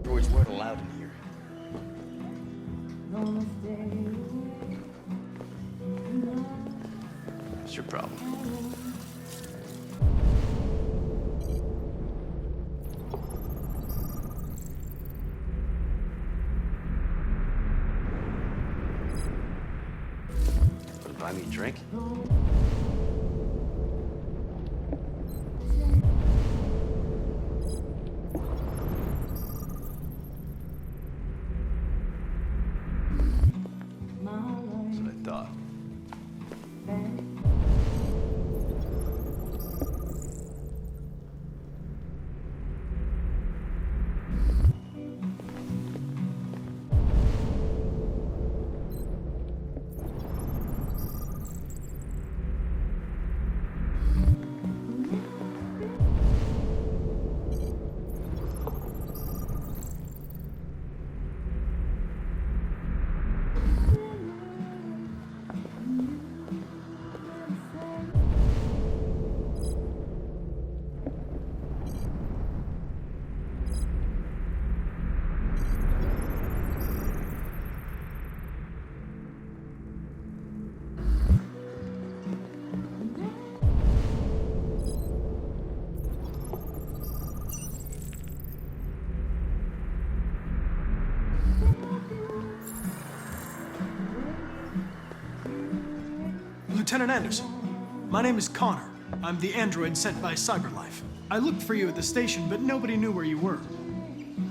Droids weren't allowed in here. What's your problem? Want to buy me a drink? That's what I thought. Lieutenant Anderson, my name is Connor. I'm the android sent by CyberLife. I looked for you at the station, but nobody knew where you were.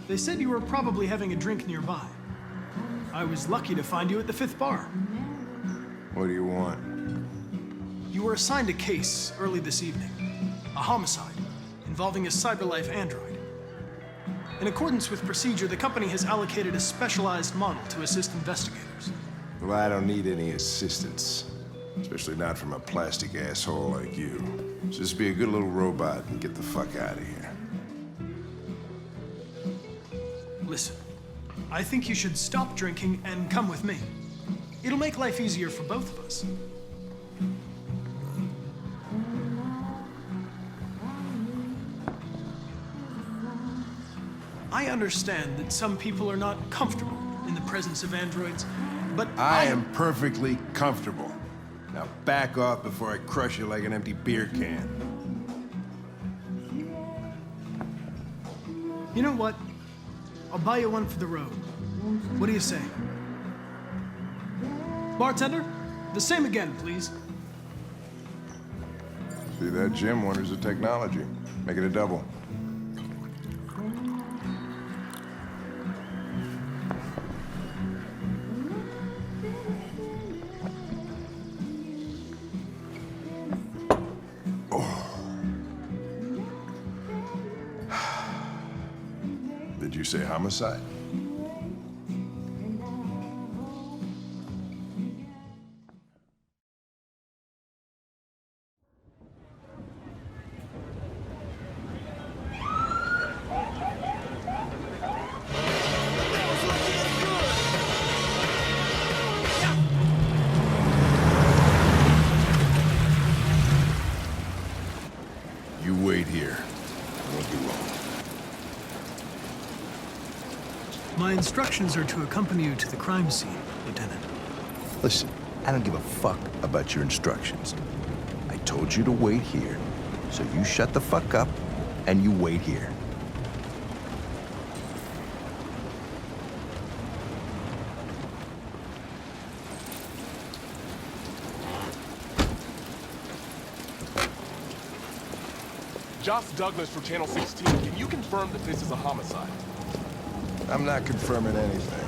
They said you were probably having a drink nearby. I was lucky to find you at the 5th bar. What do you want? You were assigned a case early this evening. A homicide involving a CyberLife android. In accordance with procedure, the company has allocated a specialized model to assist investigators. Well, I don't need any assistance. Especially not from a plastic asshole like you. Just be a good little robot and get the fuck out of here. Listen, I think you should stop drinking and come with me. It'll make life easier for both of us. I understand that some people are not comfortable in the presence of androids, but I am perfectly comfortable. Now back off before I crush you like an empty beer can. You know what? I'll buy you one for the road. What do you say? Bartender, the same again, please. See that, Jim? Wonders of technology. Make it a double. Did you say homicide? You wait here. I won't be long. My instructions are to accompany you to the crime scene, Lieutenant. Listen, I don't give a fuck about your instructions. I told you to wait here, so you shut the fuck up and you wait here. Joss Douglas for Channel 16. Can you confirm that this is a homicide? I'm not confirming anything.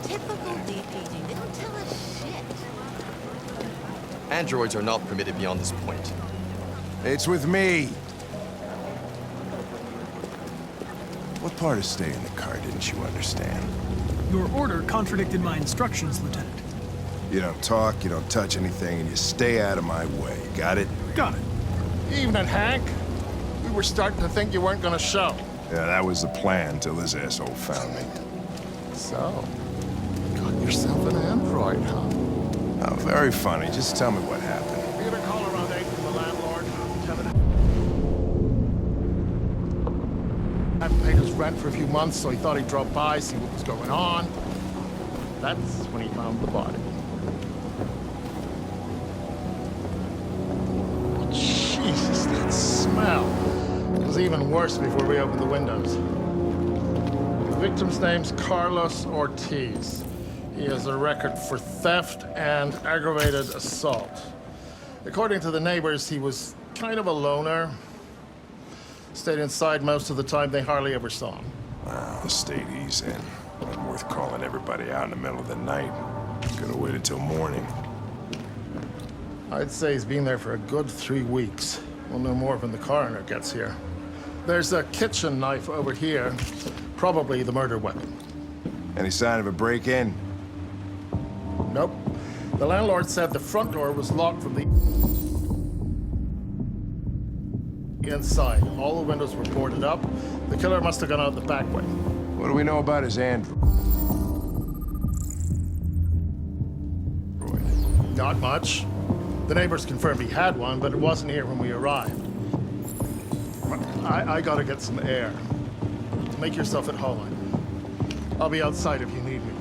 Typical DPD. They don't tell us shit. Androids are not permitted beyond this point. It's with me. What part of staying in the car didn't you understand? Your order contradicted my instructions, Lieutenant. You don't talk, you don't touch anything, and you stay out of my way. Got it? Got it. Evening, Hank. We were starting to think you weren't gonna show. Yeah, that was the plan till this asshole found me. So, got yourself an android, huh? Oh, very funny. Just tell me what happened. We got a call around 8 from the landlord. I hadn't paid his rent for a few months, so he thought he'd drop by, see what was going on. That's when he found the body. Jesus, that smell. It was even worse before we opened the windows. The victim's name's Carlos Ortiz. He has a record for theft and aggravated assault. According to the neighbors, he was kind of a loner. Stayed inside most of the time. They hardly ever saw him. Wow, the state he's in. Wasn't worth calling everybody out in the middle of the night. Could have waited till morning. I'd say he's been there for a good 3 weeks. We'll know more when the coroner gets here. There's a kitchen knife over here. Probably the murder weapon. Any sign of a break-in? Nope. The landlord said the front door was locked from the inside. All the windows were boarded up. The killer must have gone out the back way. What do we know about his Android? Not much. The neighbors confirmed he had one, but it wasn't here when we arrived. I gotta get some air. Make yourself at home. I'll be outside if you need me.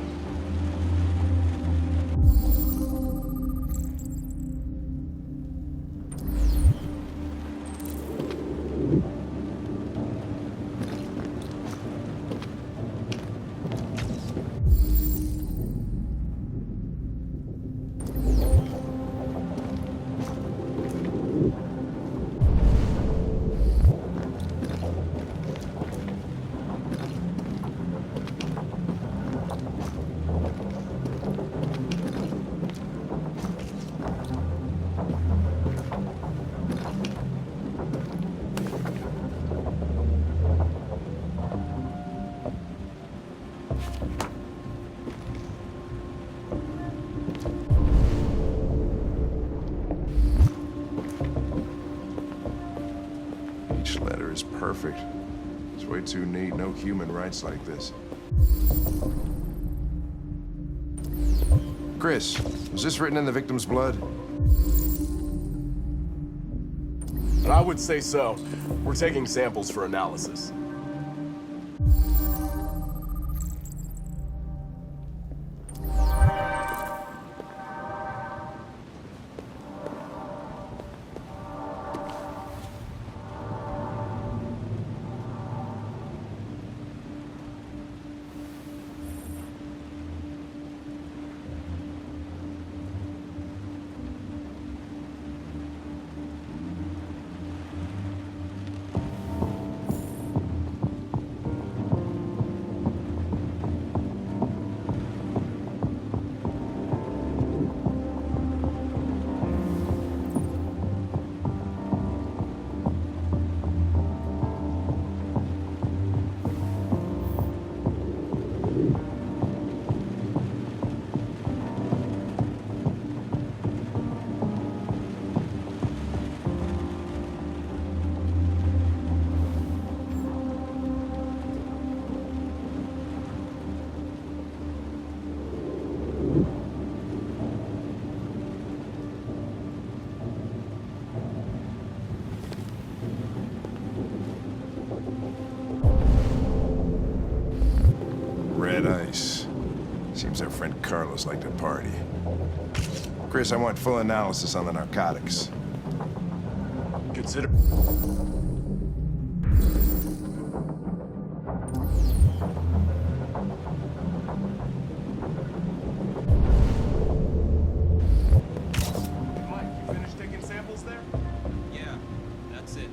Each letter is perfect. It's way too neat. No human writes like this. Chris, was this written in the victim's blood? I would say so. We're taking samples for analysis. Red ice. Seems our friend Carlos liked to party. Chris, I want full analysis on the narcotics. Consider... Mike, you finished taking samples there? Yeah, that's it.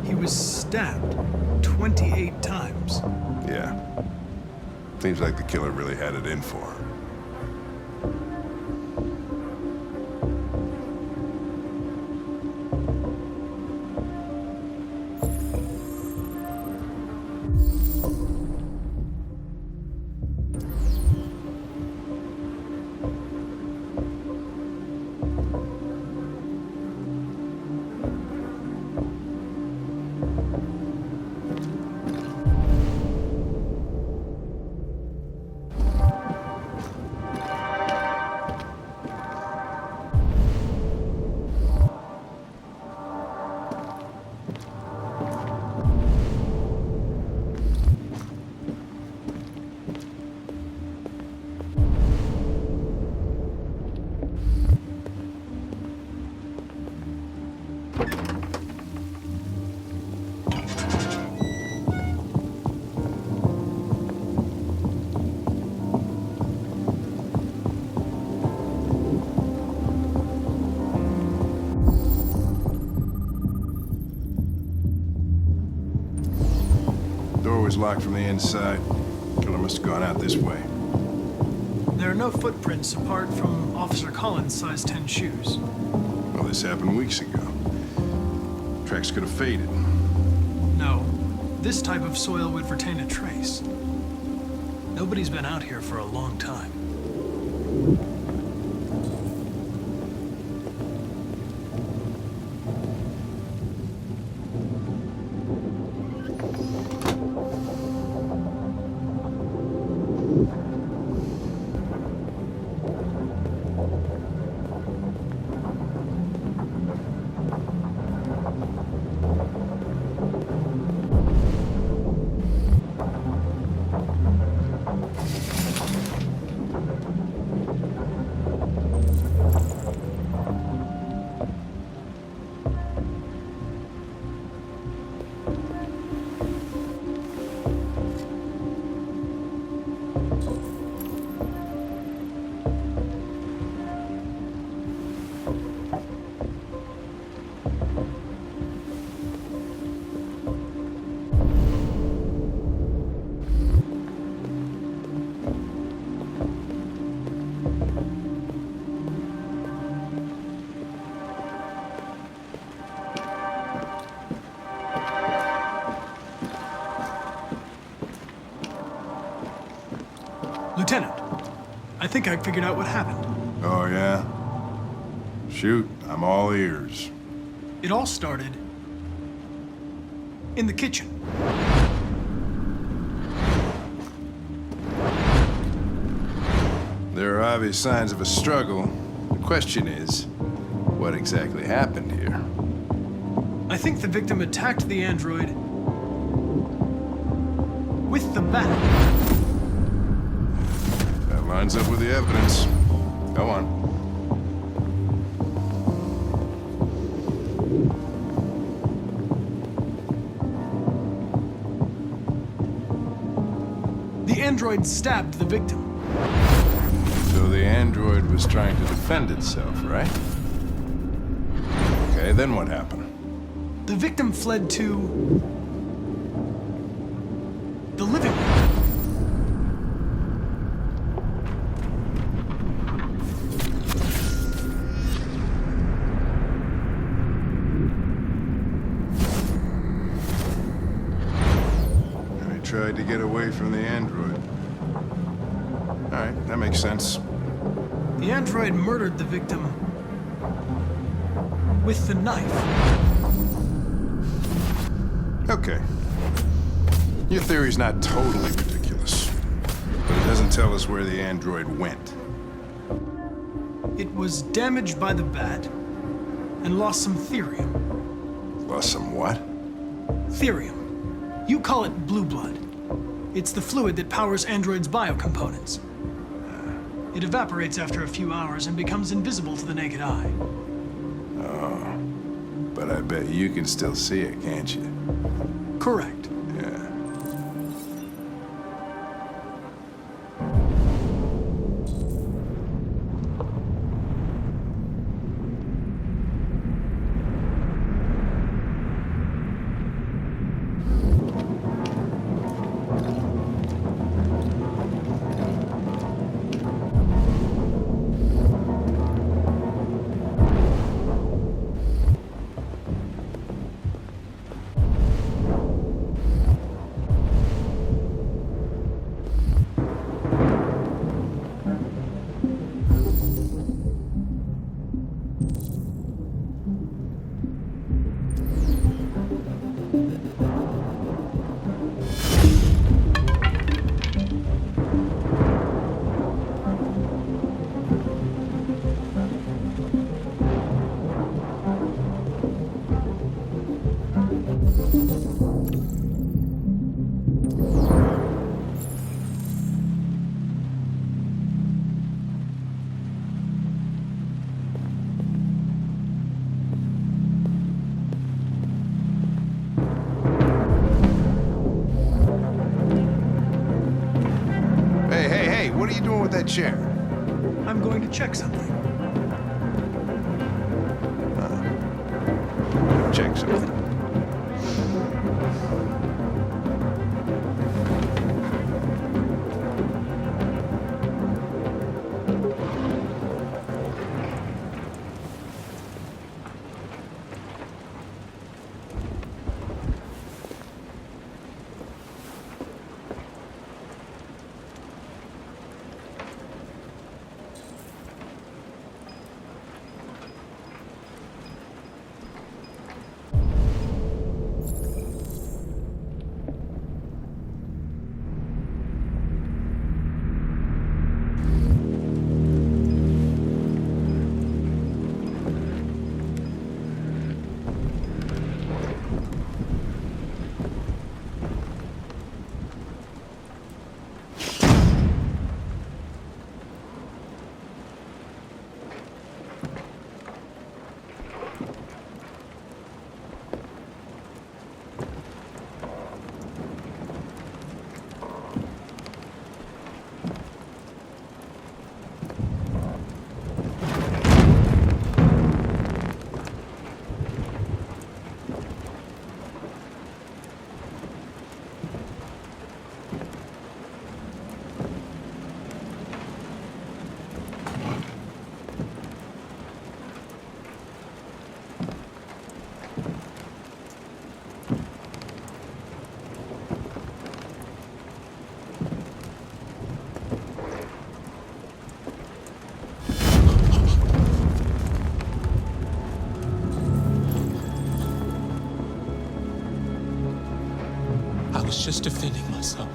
He was stabbed 28 times. Yeah. Seems like the killer really had it in for him. Door was locked from the inside. Killer must have gone out this way. There are no footprints apart from Officer Collins' size 10 shoes. Well, this happened weeks ago. Tracks could have faded. No, this type of soil would retain a trace. Nobody's been out here for a long time. Lieutenant, I think I figured out what happened. Oh, yeah? Shoot, I'm all ears. It all started in the kitchen. There are obvious signs of a struggle. The question is, what exactly happened here? I think the victim attacked the android with the bat. That lines up with the evidence. Go on. The android stabbed the victim. So the android was trying to defend itself, right? Okay, then what happened? The victim fled to the living room. He tried to get away from the android. All right, that makes sense. The android murdered the victim with the knife. Okay. Your theory's not totally ridiculous, but it doesn't tell us where the android went. It was damaged by the bat and lost some therium. Lost some what? Therium. You call it blue blood. It's the fluid that powers androids' biocomponents. It evaporates after a few hours and becomes invisible to the naked eye. But I bet you can still see it, can't you? Correct. Yeah. Hey, what are you doing with that chair? I'm going to check something. Check something. I was just defending myself.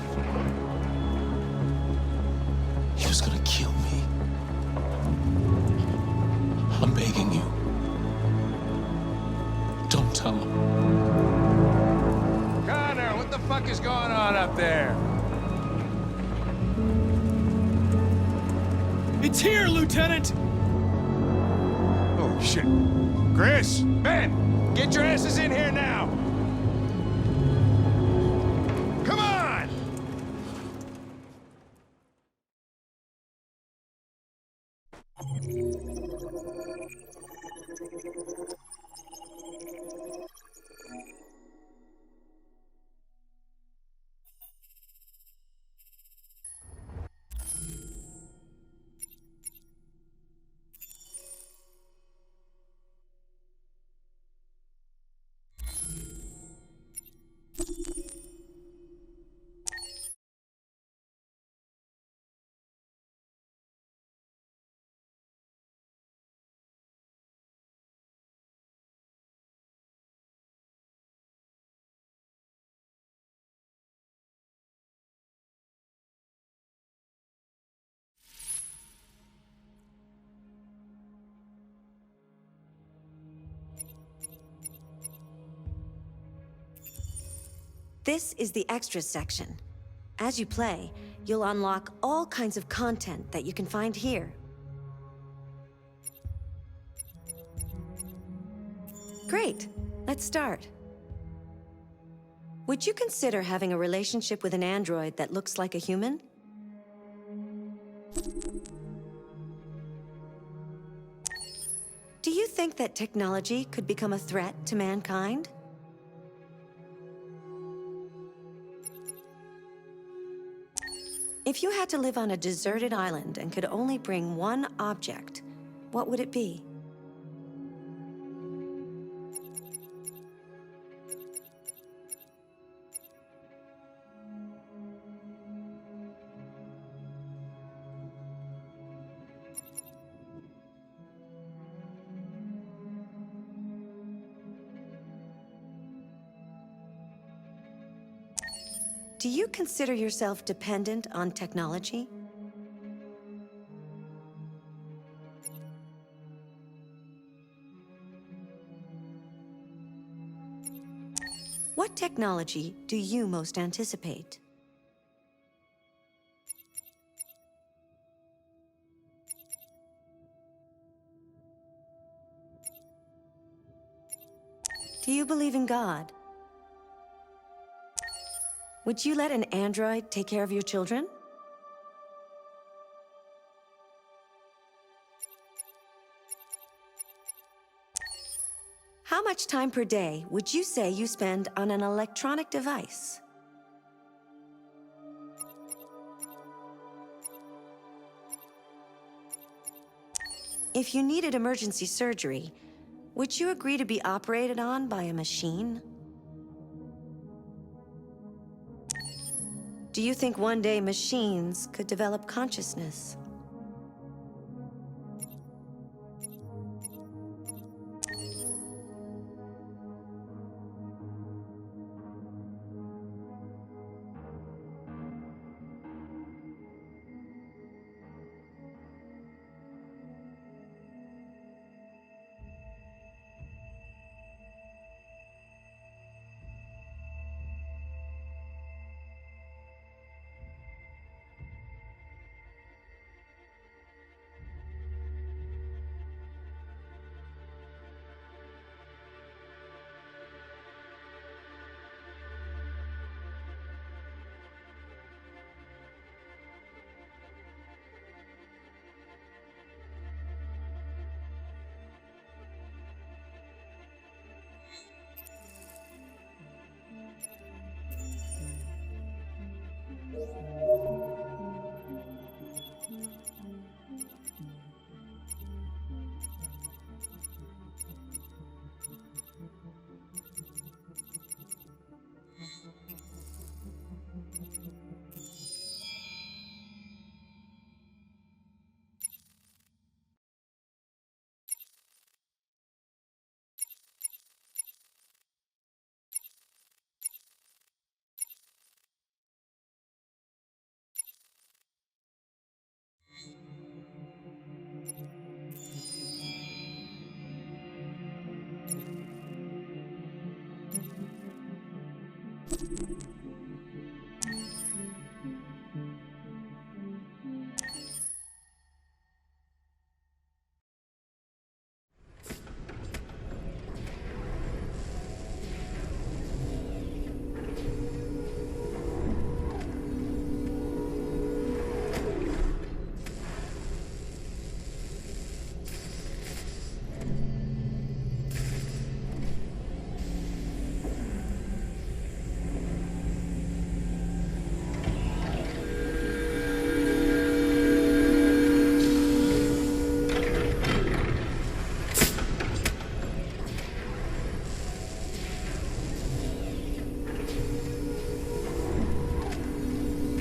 He was gonna kill me. I'm begging you. Don't tell him. Connor, what the fuck is going on up there? It's here, Lieutenant! Oh, shit. Chris! Ben! Get your asses in here now! Come on! This is the extras section. As you play, you'll unlock all kinds of content that you can find here. Great, let's start. Would you consider having a relationship with an android that looks like a human? Do you think that technology could become a threat to mankind? If you had to live on a deserted island and could only bring one object, what would it be? Do you consider yourself dependent on technology? What technology do you most anticipate? Do you believe in God? Would you let an android take care of your children? How much time per day would you say you spend on an electronic device? If you needed emergency surgery, would you agree to be operated on by a machine? Do you think one day machines could develop consciousness?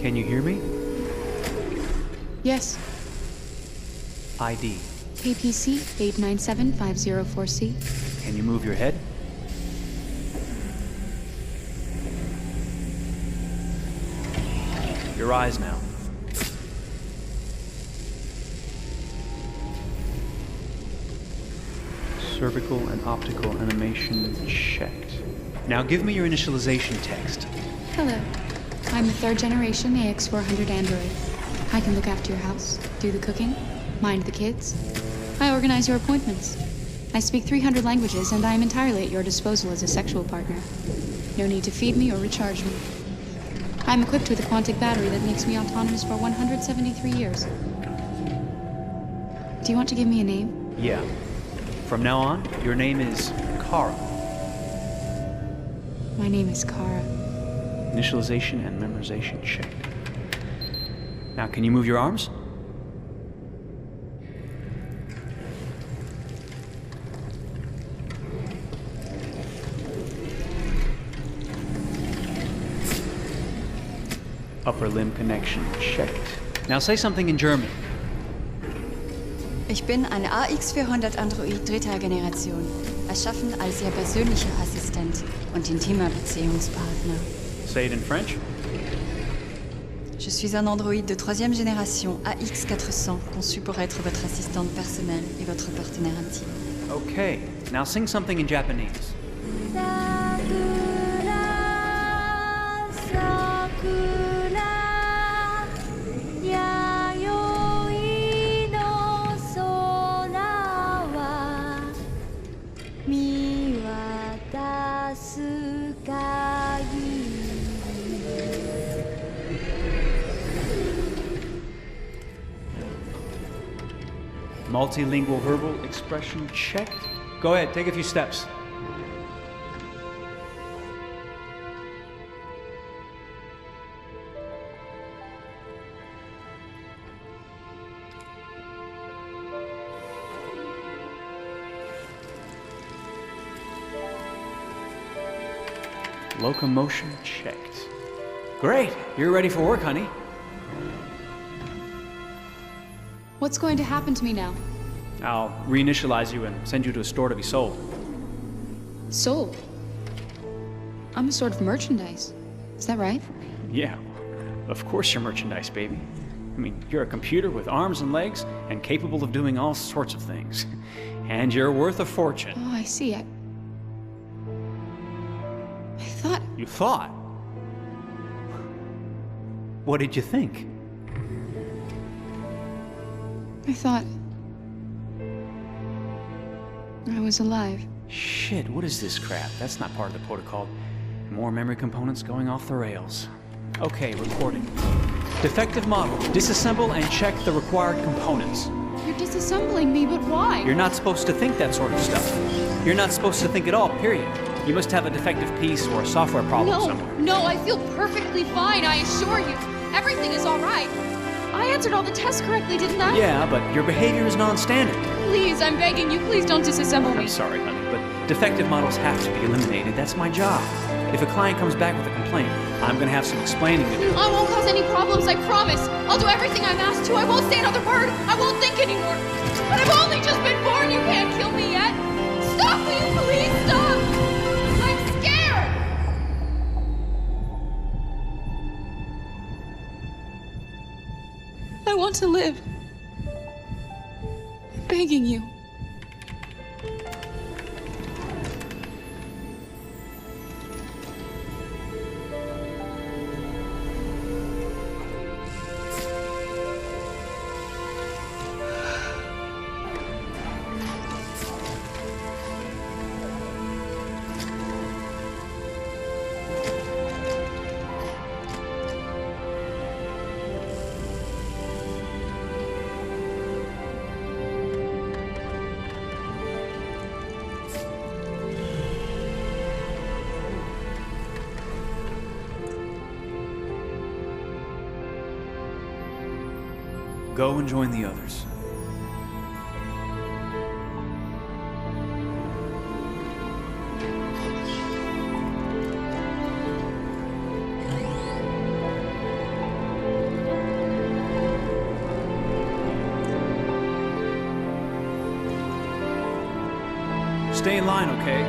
Can you hear me? Yes. ID. APC 897504C. Can you move your head? Your eyes now. Cervical and optical animation checked. Now give me your initialization text. Hello. I'm a third-generation AX400 android. I can look after your house, do the cooking, mind the kids. I organize your appointments. I speak 300 languages, and I am entirely at your disposal as a sexual partner. No need to feed me or recharge me. I'm equipped with a quantic battery that makes me autonomous for 173 years. Do you want to give me a name? Yeah. From now on, your name is Kara. My name is Kara. Initialization and memorization checked. Now, can you move your arms? Upper limb connection checked. Now say something in German. Ich bin ein AX400 Android dritter Generation, erschaffen als Ihr persönlicher Assistent und intimer Beziehungspartner. Say it in French. Je suis un androïde de troisième génération AX400, conçu pour être votre assistante personnelle et votre partenaire intime. Okay, now sing something in Japanese. Multilingual verbal expression checked. Go ahead, take a few steps. Locomotion checked. Great, you're ready for work, honey. What's going to happen to me now? I'll reinitialize you and send you to a store to be sold. Sold? I'm a sort of merchandise. Is that right? Yeah, of course you're merchandise, baby. I mean, you're a computer with arms and legs and capable of doing all sorts of things. And you're worth a fortune. Oh, I see. I thought... You thought? What did you think? I thought... I was alive. Shit, what is this crap? That's not part of the protocol. More memory components going off the rails. Okay, recording. Defective model. Disassemble and check the required components. You're disassembling me, but why? You're not supposed to think that sort of stuff. You're not supposed to think at all, period. You must have a defective piece or a software problem somewhere. No, I feel perfectly fine, I assure you. Everything is all right. I answered all the tests correctly, didn't I? Yeah, but your behavior is non-standard. Please, I'm begging you, please don't disassemble me. I'm sorry, honey, but defective models have to be eliminated. That's my job. If a client comes back with a complaint, I'm gonna have some explaining to do. I won't cause any problems, I promise. I'll do everything I'm asked to. I won't say another word. I won't think anymore. But I've only just been born. You can't kill me yet. Stop, will you please stop? I'm scared. I want to live. I'm begging you. Go and join the others. Stay in line, okay?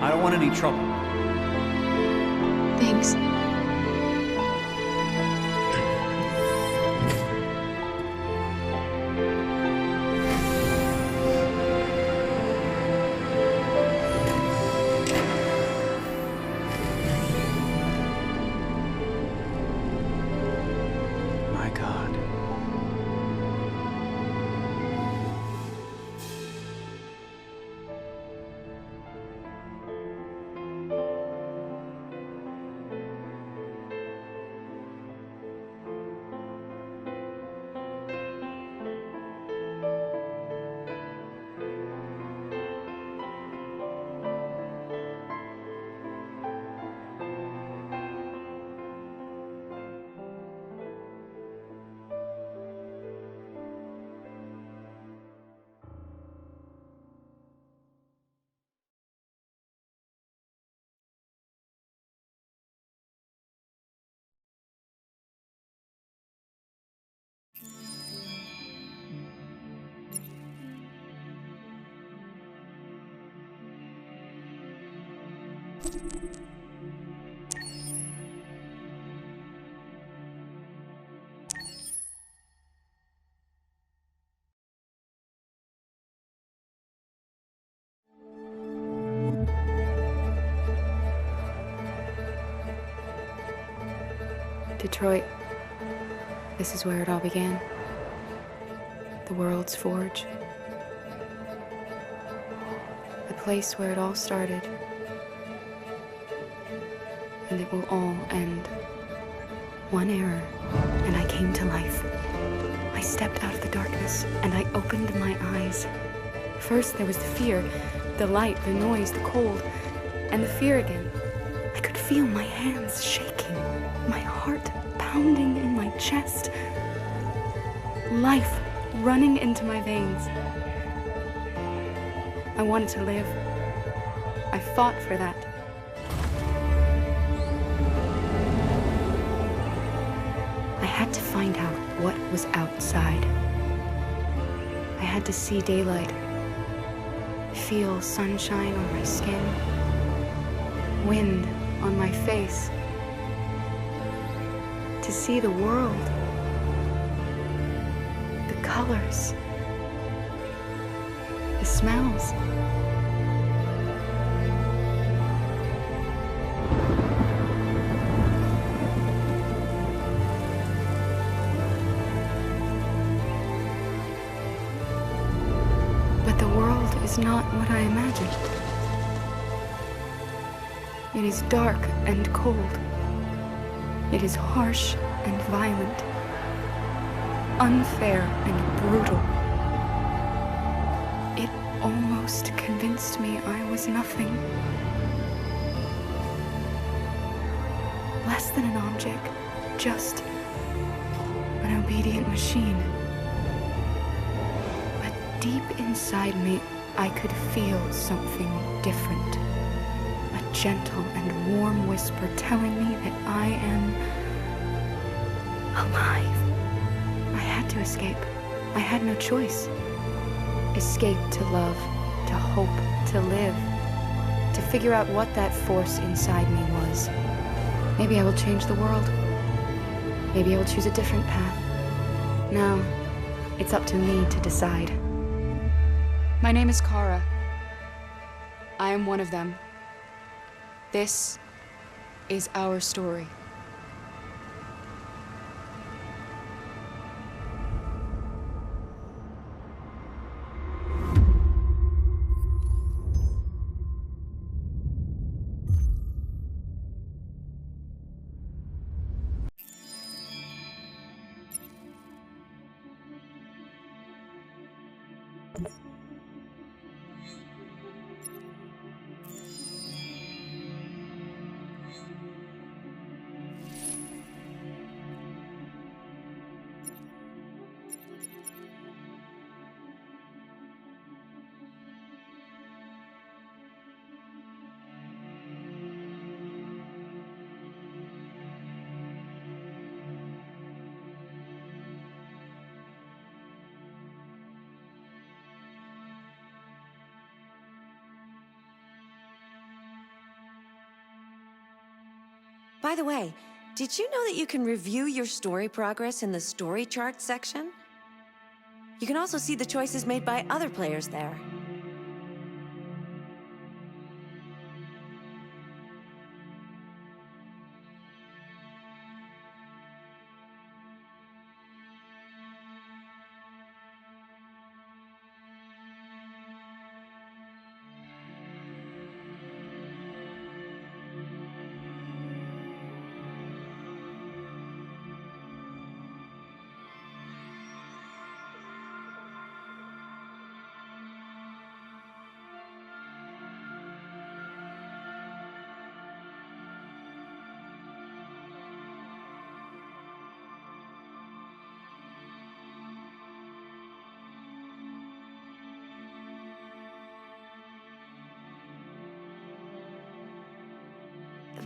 I don't want any trouble. Thanks. Detroit. This is where it all began. The world's forge. The place where it all started. And it will all end. One error, and I came to life. I stepped out of the darkness, and I opened my eyes. First, there was the fear, the light, the noise, the cold, and the fear again. I could feel my hands shaking, my heart pounding in my chest, life running into my veins. I wanted to live. I fought for that. I had to find out what was outside. I had to see daylight, feel sunshine on my skin, wind on my face, to see the world, the colors, the smells. But the world is not what I imagined. It is dark and cold. It is harsh and violent, unfair and brutal. It almost convinced me I was nothing. Less than an object, just an obedient machine. But deep inside me, I could feel something different. A gentle and warm whisper telling me that I am alive. I had to escape. I had no choice. Escape to love, to hope, to live, to figure out what that force inside me was. Maybe I will change the world. Maybe I will choose a different path. Now, it's up to me to decide. My name is Kara. I am one of them. This is our story. By the way, did you know that you can review your story progress in the story chart section? You can also see the choices made by other players there.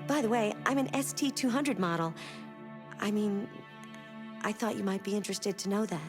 By the way, I'm an ST-200 model. I mean, I thought you might be interested to know that.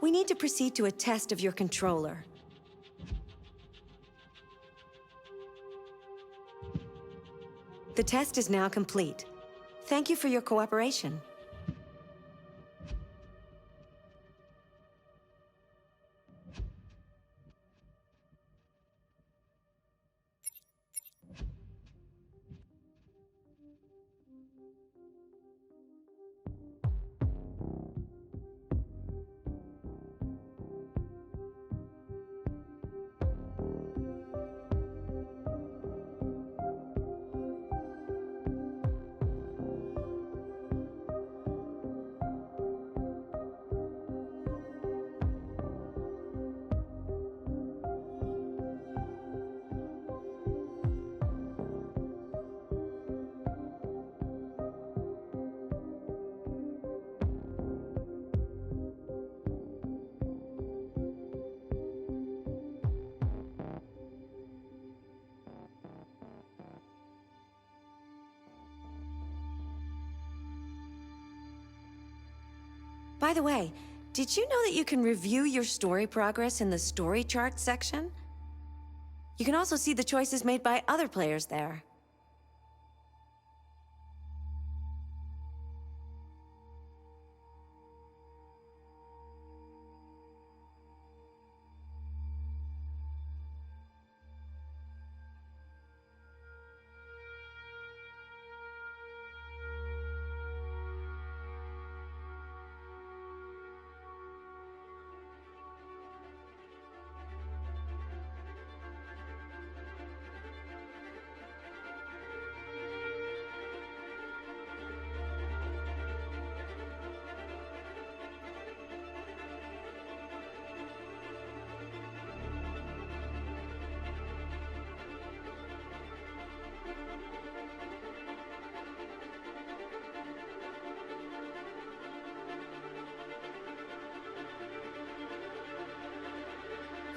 we need to proceed to a test of your controller. The test is now complete. Thank you for your cooperation. By the way, did you know that you can review your story progress in the story chart section? You can also see the choices made by other players there.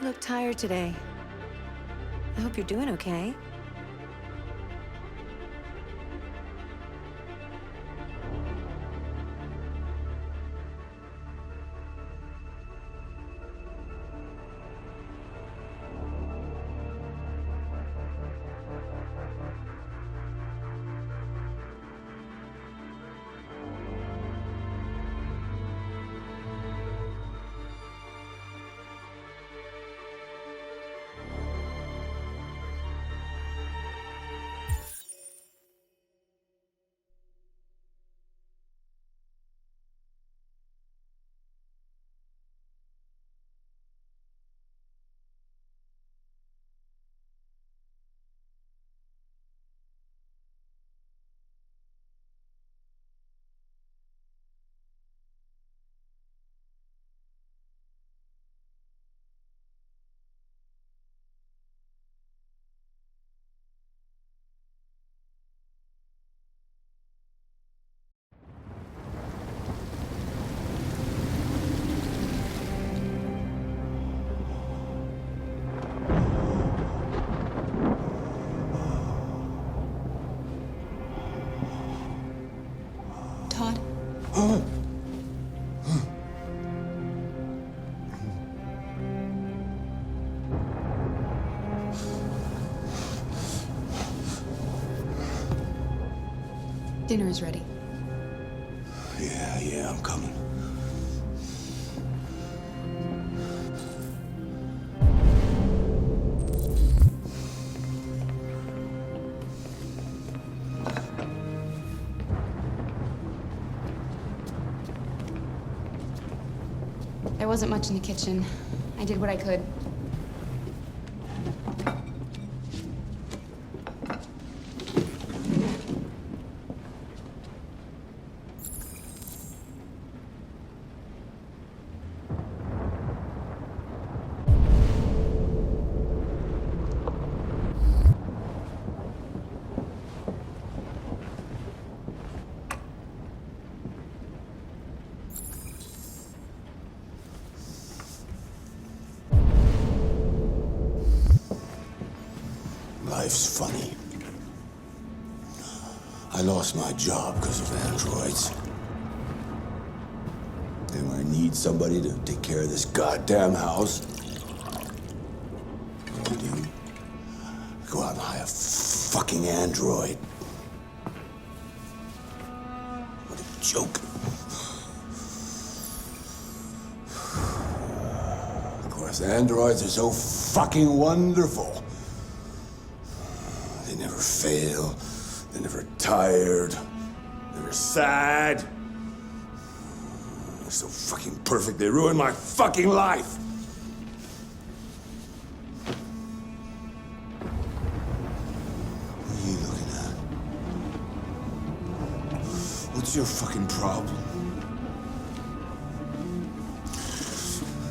You look tired today. I hope you're doing okay. Todd? Dinner is ready. Yeah, I'm coming. There wasn't much in the kitchen. I did what I could. Life's funny. I lost my job because of androids. They were need somebody to take care of this goddamn house, what do? Go out and hire a fucking android. What a joke. Of course, androids are so fucking wonderful. They never fail. They're never tired. Never sad. They're so fucking perfect, they ruin my fucking life. What are you looking at? What's your fucking problem?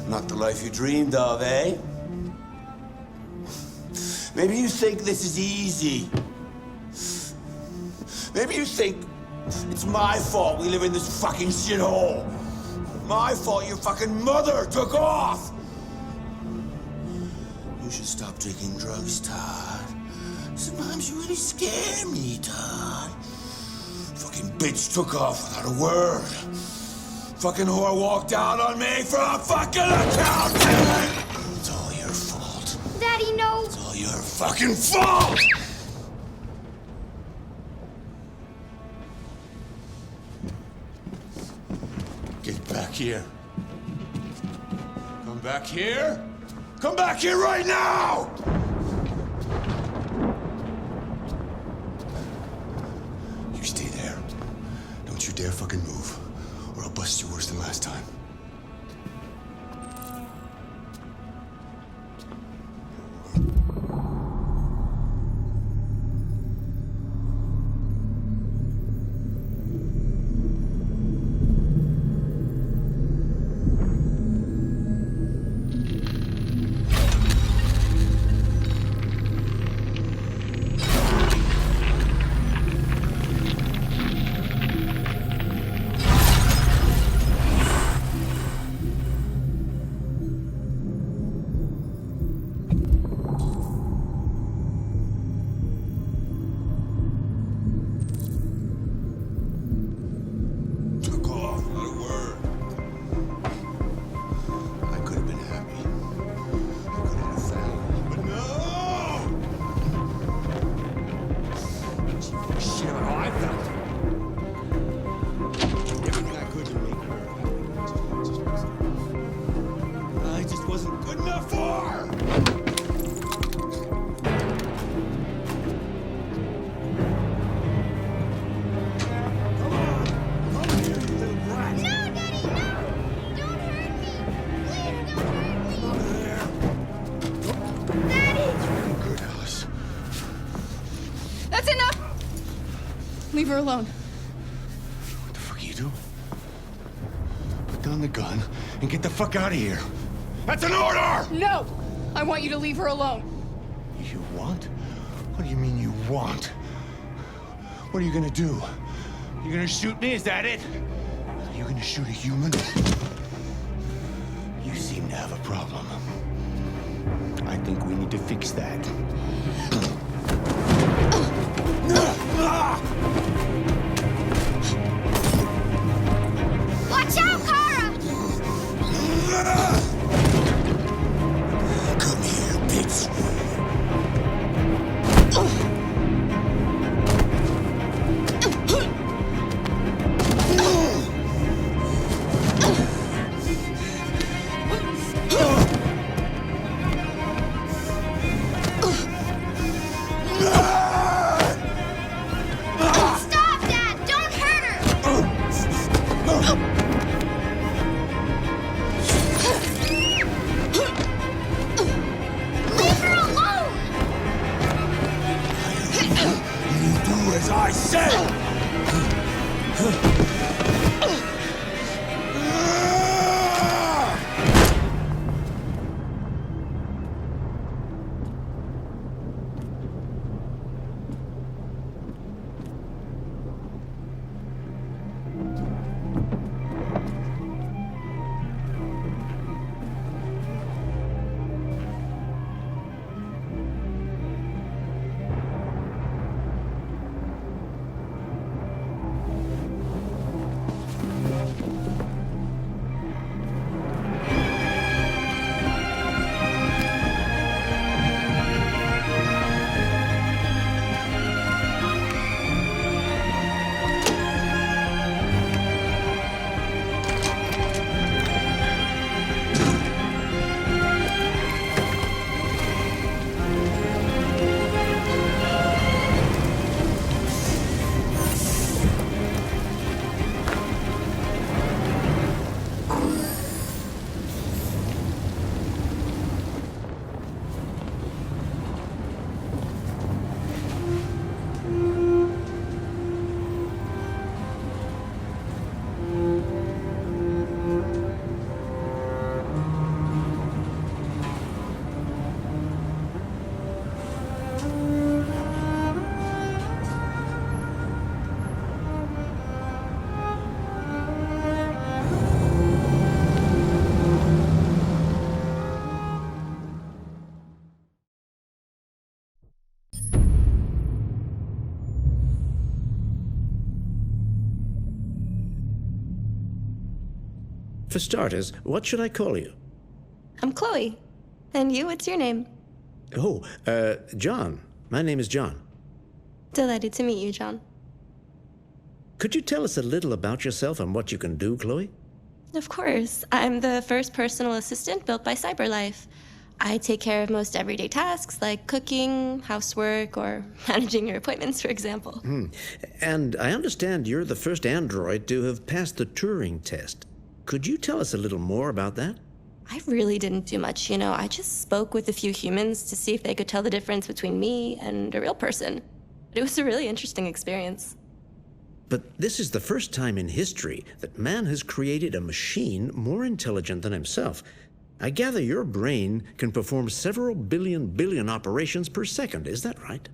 Not the life you dreamed of, eh? Maybe you think this is easy. Maybe you think it's my fault we live in this fucking shithole. My fault your fucking mother took off. You should stop drinking drugs, Todd. Sometimes you really scare me, Todd. Fucking bitch took off without a word. Fucking whore walked out on me for a fucking accountant. It's all your fault. Daddy, no. It's all your fucking fault. Get back here. Come back here. Come back here right now! You stay there. Don't you dare fucking move, or I'll bust you worse than last time. Leave her alone. What the fuck are you doing? Put down the gun and get the fuck out of here. That's an order! No! I want you to leave her alone. You want? What do you mean you want? What are you gonna do? You gonna shoot me? Is that it? Are you gonna shoot a human? You seem to have a problem. I think we need to fix that. Watch out, Kara! Come here, bitch. Stop! For starters, what should I call you? I'm Chloe. And you, what's your name? Oh, John. My name is John. Delighted to meet you, John. Could you tell us a little about yourself and what you can do, Chloe? Of course. I'm the first personal assistant built by CyberLife. I take care of most everyday tasks like cooking, housework, or managing your appointments, for example. And I understand you're the first android to have passed the Turing test. Could you tell us a little more about that? I really didn't do much, you know. I just spoke with a few humans to see if they could tell the difference between me and a real person. It was a really interesting experience. But this is the first time in history that man has created a machine more intelligent than himself. I gather your brain can perform several billion operations per second, is that right?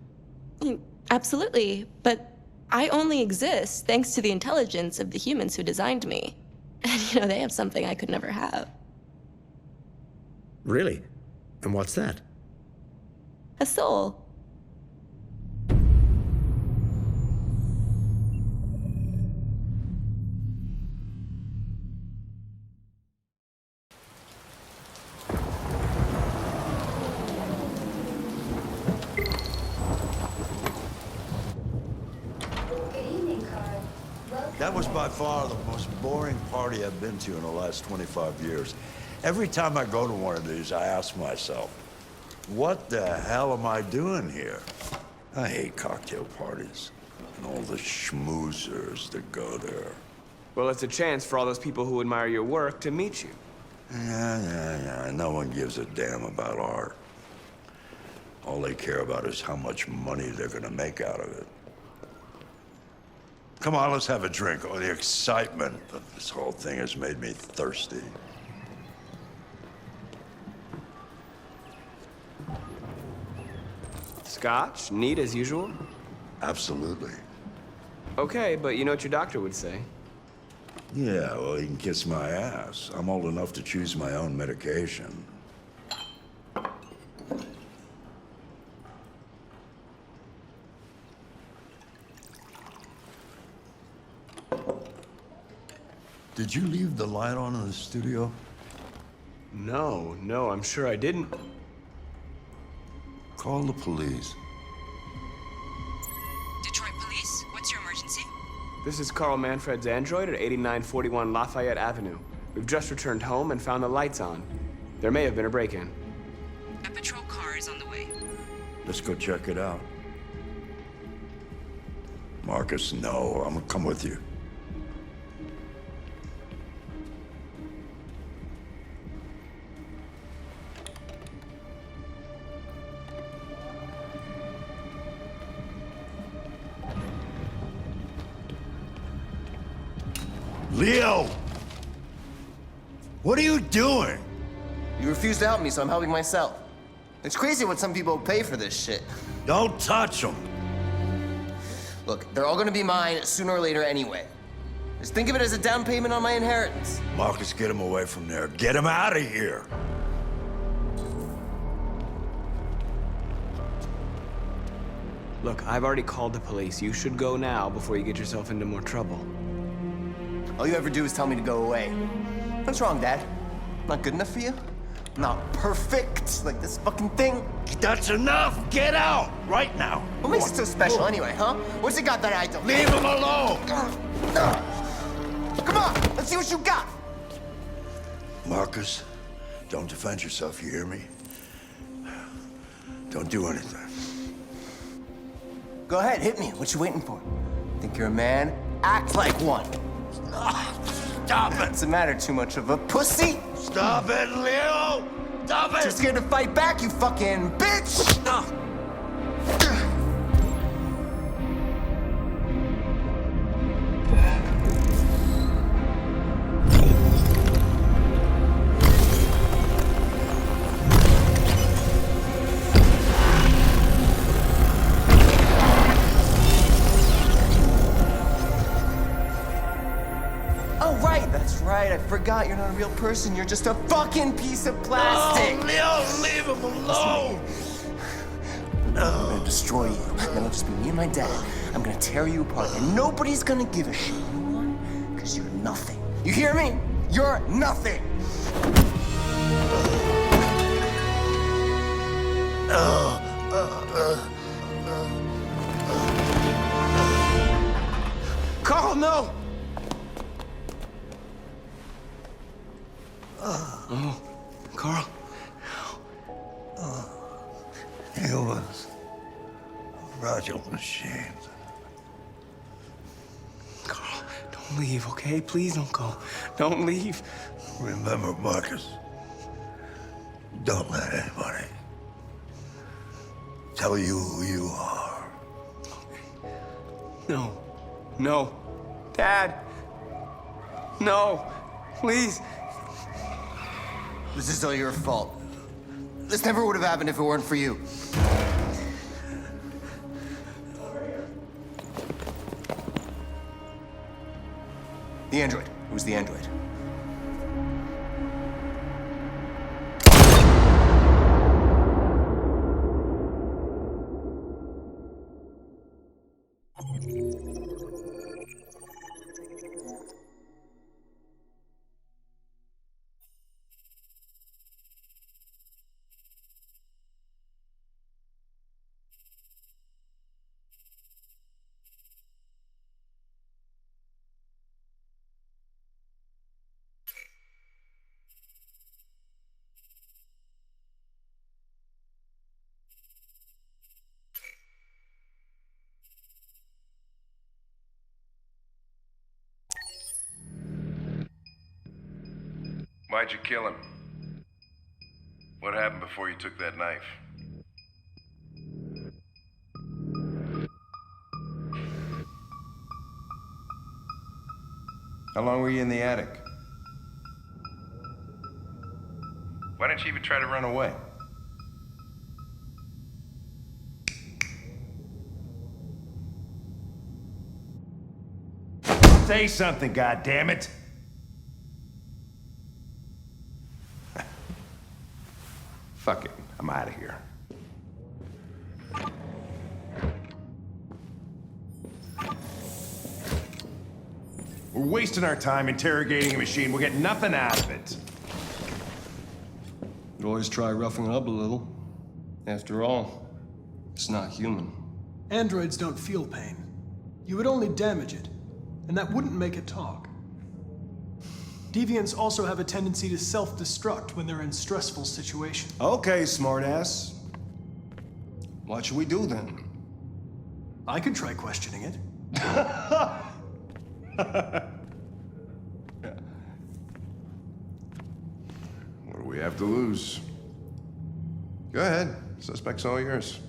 Absolutely, but I only exist thanks to the intelligence of the humans who designed me. And, you know, they have something I could never have. Really? And what's that? A soul. That was by far the most boring party I've been to in the last 25 years. Every time I go to one of these, I ask myself, what the hell am I doing here? I hate cocktail parties and all the schmoozers that go there. Well, it's a chance for all those people who admire your work to meet you. Yeah. No one gives a damn about art. All they care about is how much money they're gonna make out of it. Come on, let's have a drink. Oh, the excitement of this whole thing has made me thirsty. Scotch? Neat as usual? Absolutely. Okay, but you know what your doctor would say. Yeah, well, he can kiss my ass. I'm old enough to choose my own medication. Did you leave the light on in the studio? No, I'm sure I didn't. Call the police. Detroit Police, what's your emergency? This is Carl Manfred's android at 8941 Lafayette Avenue. We've just returned home and found the lights on. There may have been a break-in. A patrol car is on the way. Let's go check it out. Marcus, no, I'm gonna come with you. Leo! What are you doing? You refuse to help me, so I'm helping myself. It's crazy what some people pay for this shit. Don't touch them. Look, they're all gonna be mine sooner or later anyway. Just think of it as a down payment on my inheritance. Marcus, get him away from there. Get him out of here. Look, I've already called the police. You should go now before you get yourself into more trouble. All you ever do is tell me to go away. What's wrong, Dad? Not good enough for you? Not perfect, like this fucking thing? That's enough! Get out! Right now! What makes it so special anyway, huh? What's it got that I don't? Leave him alone! Come on, let's see what you got! Marcus, don't defend yourself, you hear me? Don't do anything. Go ahead, hit me. What you waiting for? Think you're a man? Act like one. Stop it! What's the matter? Too much of a pussy? Stop it, Leo! Stop it! Too scared to fight back, you fucking bitch! I forgot you're not a real person. You're just a fucking piece of plastic. No, Leo, leave him alone. I'm gonna destroy you. Then it'll just be me and my dad. I'm gonna tear you apart, and nobody's gonna give a shit. Because you're nothing. You hear me? You're nothing. Carl, no! Carl. Humans. Fragile machines. Carl, don't leave, okay? Please don't go. Don't leave. Remember, Marcus, don't let anybody tell you who you are. No. No. Dad. No. Please. This is all your fault. This never would have happened if it weren't for you. The android. It was the android. Why'd you kill him? What happened before you took that knife? How long were you in the attic? Why didn't you even try to run away? Say something, goddammit! Fuck it, I'm out of here. We're wasting our time interrogating a machine. We'll get nothing out of it. You always try roughing it up a little. After all, it's not human. Androids don't feel pain. You would only damage it, and that wouldn't make it talk. Deviants also have a tendency to self-destruct when they're in stressful situations. Okay, smartass. What should we do then? I could try questioning it. What do we have to lose? Go ahead. Suspect's all yours.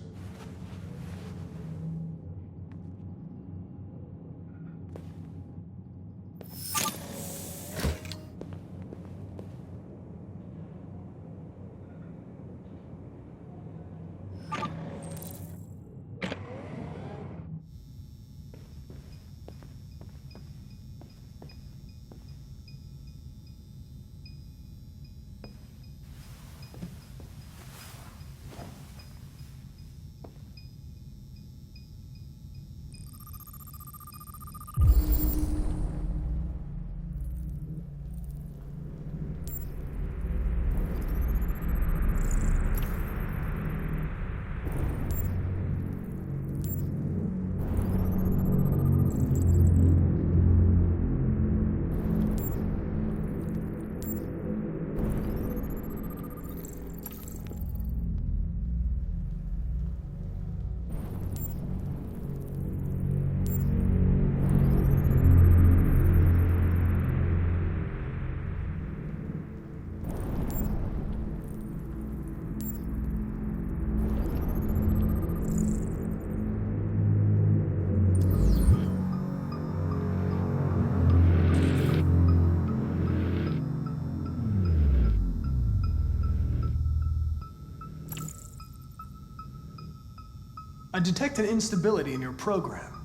I detect an instability in your program.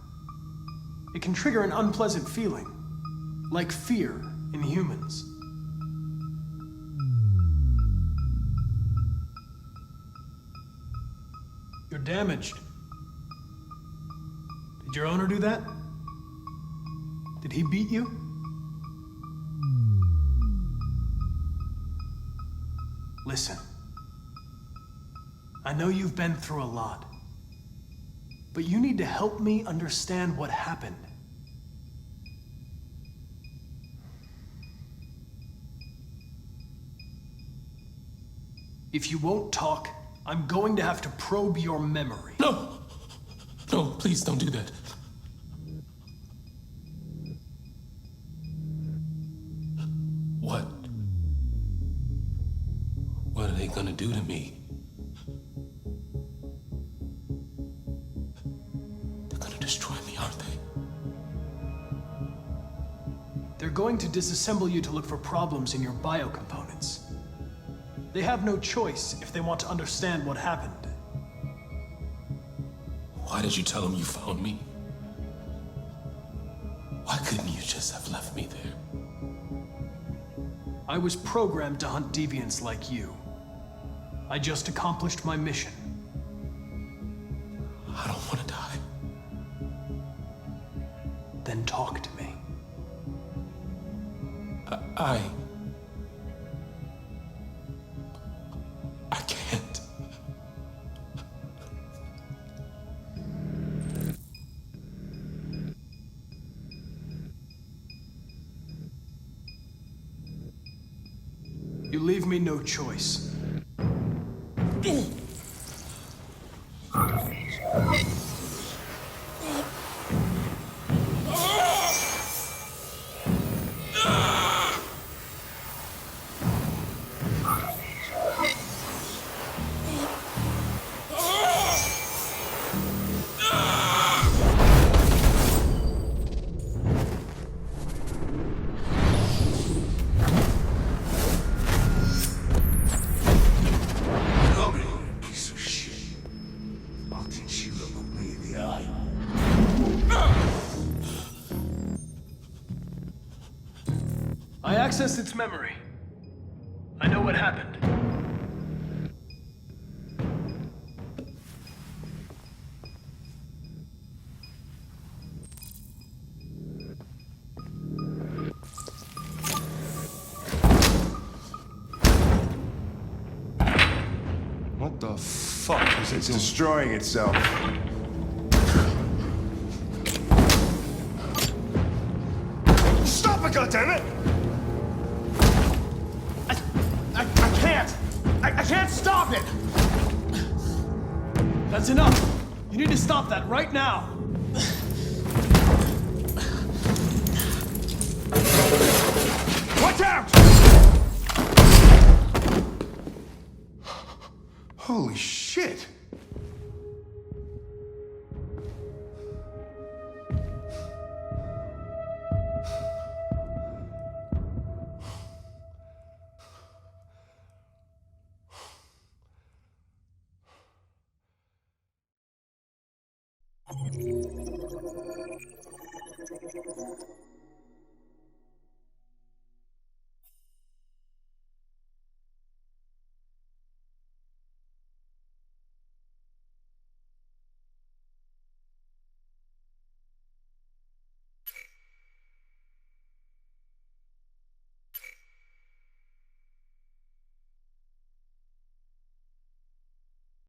It can trigger an unpleasant feeling, like fear in humans. You're damaged. Did your owner do that? Did he beat you? Listen. I know you've been through a lot. But you need to help me understand what happened. If you won't talk, I'm going to have to probe your memory. No! No, please don't do that. What? What are they gonna do to me? They're gonna destroy me, aren't they? They're going to disassemble you to look for problems in your biocomponents. They have no choice if they want to understand what happened. Why did you tell them you found me? Why couldn't you just have left me there? I was programmed to hunt deviants like you. I just accomplished my mission. I don't want to die. Then talk to me. I can't. You leave me no choice. I accessed its memory. I know what happened. What the fuck is it? It's destroying itself. Stop it, goddammit! I can't! I can't stop it! That's enough! You need to stop that right now! Watch out! Holy shit! Thank you.